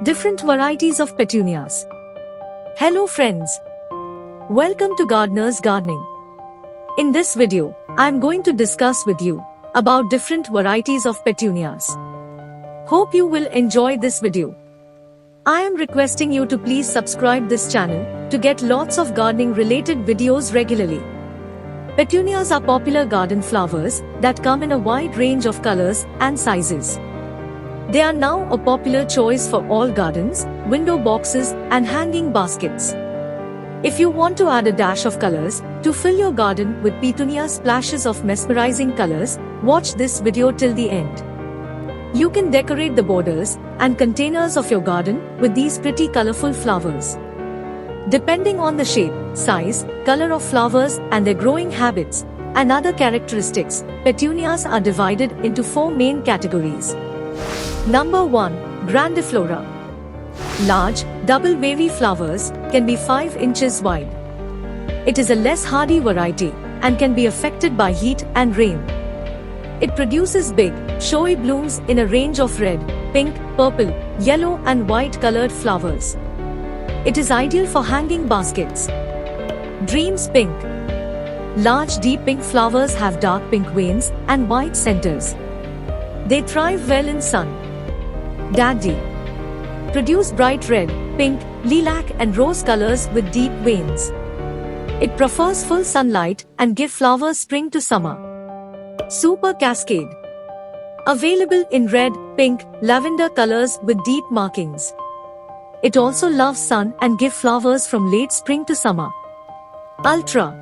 Different varieties of petunias. Hello friends. Welcome to Gardener's Gardening. In this video, I am going to discuss with you about different varieties of petunias. Hope you will enjoy this video. I am requesting you to please subscribe this channel to get lots of gardening related videos regularly. Petunias are popular garden flowers that come in a wide range of colors and sizes. They are now a popular choice for all gardens, window boxes, and hanging baskets. If you want to add a dash of colors to fill your garden with petunia splashes of mesmerizing colors, watch this video till the end. You can decorate the borders and containers of your garden with these pretty colorful flowers. Depending on the shape, size, color of flowers and their growing habits and other characteristics, petunias are divided into 4 main categories. Number 1. Grandiflora. Large, double wavy flowers can be 5 inches wide. It is a less hardy variety and can be affected by heat and rain. It produces big, showy blooms in a range of red, pink, purple, yellow and white colored flowers. It is ideal for hanging baskets. Dreams Pink. Large deep pink flowers have dark pink veins and white centers. They thrive well in sun. Daddy. Produce bright red, pink, lilac and rose colors with deep veins. It prefers full sunlight and give flowers spring to summer. Super Cascade. Available in red, pink, lavender colors with deep markings. It also loves sun and give flowers from late spring to summer. Ultra.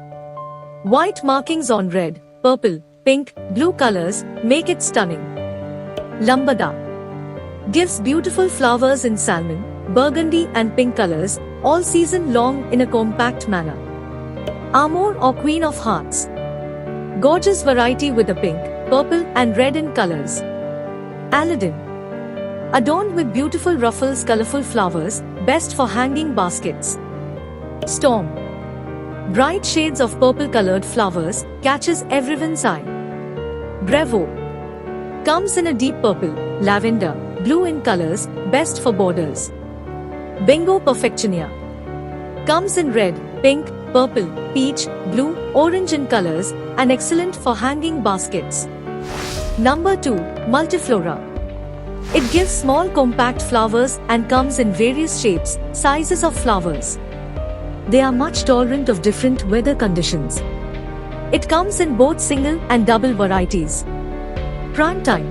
White markings on red, purple, pink, blue colors make it stunning. Lambada. Gives beautiful flowers in salmon, burgundy and pink colors, all season long in a compact manner. Amor or Queen of Hearts. Gorgeous variety with a pink, purple and red in colors. Aladdin. Adorned with beautiful ruffles, colorful flowers, best for hanging baskets. Storm. Bright shades of purple colored flowers, catches everyone's eye. Bravo. Comes in a deep purple, lavender, blue in colors, best for borders. Bingo Perfectionia. Comes in red, pink, purple, peach, blue, orange in colors, and excellent for hanging baskets. Number 2. Multiflora. It gives small compact flowers and comes in various shapes, sizes of flowers. They are much tolerant of different weather conditions. It comes in both single and double varieties. Prime Time.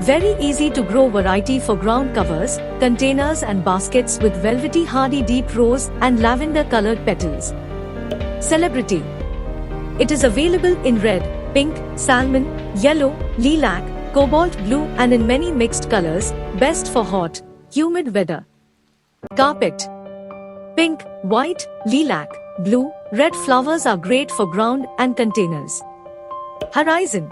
Very easy to grow variety for ground covers, containers and baskets with velvety hardy deep rose and lavender colored petals. Celebrity. It is available in red, pink, salmon, yellow, lilac, cobalt blue and in many mixed colors, best for hot, humid weather. Carpet. Pink, white, lilac, blue, red flowers are great for ground and containers. Horizon.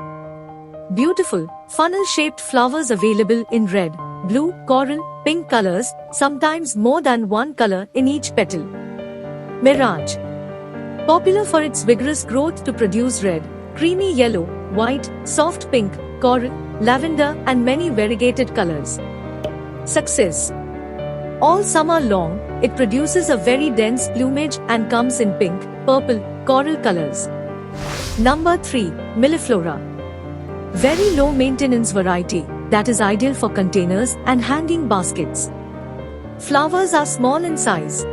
Beautiful, funnel-shaped flowers available in red, blue, coral, pink colors, sometimes more than one color in each petal. Mirage. Popular for its vigorous growth to produce red, creamy yellow, white, soft pink, coral, lavender and many variegated colors. Success. All summer long, it produces a very dense plumage and comes in pink, purple, coral colors. Number 3. Milleflora. Very low maintenance variety that is ideal for containers and hanging baskets. Flowers are small in size.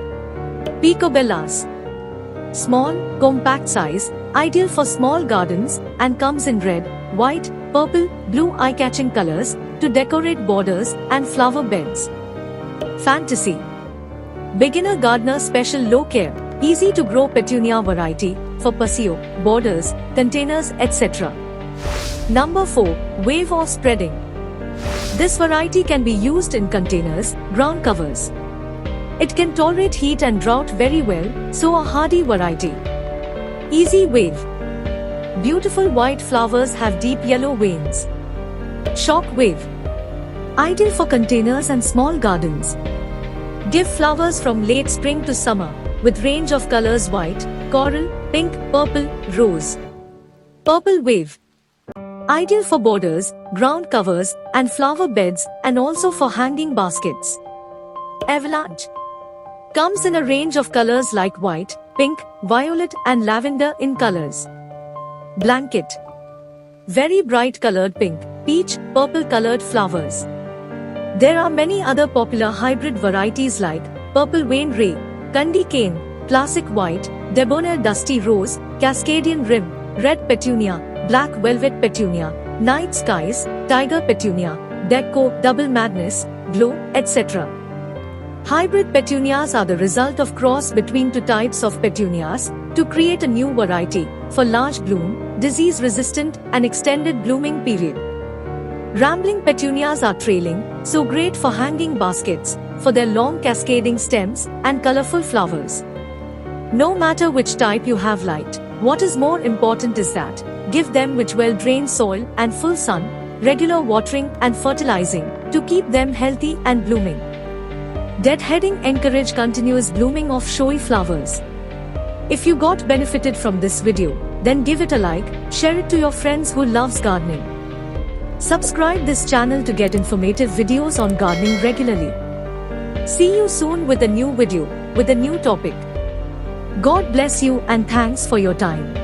Picobellas. Small, compact size, ideal for small gardens and comes in red, white, purple, blue eye-catching colors to decorate borders and flower beds. Fantasy. Beginner gardener special low care, easy to grow petunia variety for patio, borders, containers etc. Number 4. Wave or Spreading. This variety can be used in containers, ground covers. It can tolerate heat and drought very well, so a hardy variety. Easy Wave. Beautiful white flowers have deep yellow veins. Shock Wave. Ideal for containers and small gardens. Give flowers from late spring to summer, with range of colors white, coral, pink, purple, rose. Purple Wave. Ideal for borders, ground covers, and flower beds, and also for hanging baskets. Avalanche comes in a range of colors like white, pink, violet and lavender in colors. Blanket, very bright colored pink, peach, purple colored flowers. There are many other popular hybrid varieties like Purple Vein Ray, Candy Cane, Classic White, Debonair Dusty Rose, Cascadian Rim, Red Petunia, Black Velvet Petunia, Night Skies, Tiger Petunia, Deco, Double Madness, Glow, etc. Hybrid petunias are the result of cross between two types of petunias to create a new variety for large bloom, disease-resistant and extended blooming period. Rambling petunias are trailing, so great for hanging baskets, for their long cascading stems and colorful flowers. No matter which type you have liked, what is more important is that give them with well-drained soil and full sun, regular watering and fertilizing to keep them healthy and blooming. Deadheading encourage continuous blooming of showy flowers. If you got benefited from this video, then give it a like, share it to your friends who loves gardening. Subscribe this channel to get informative videos on gardening regularly. See you soon with a new video, with a new topic. God bless you and thanks for your time.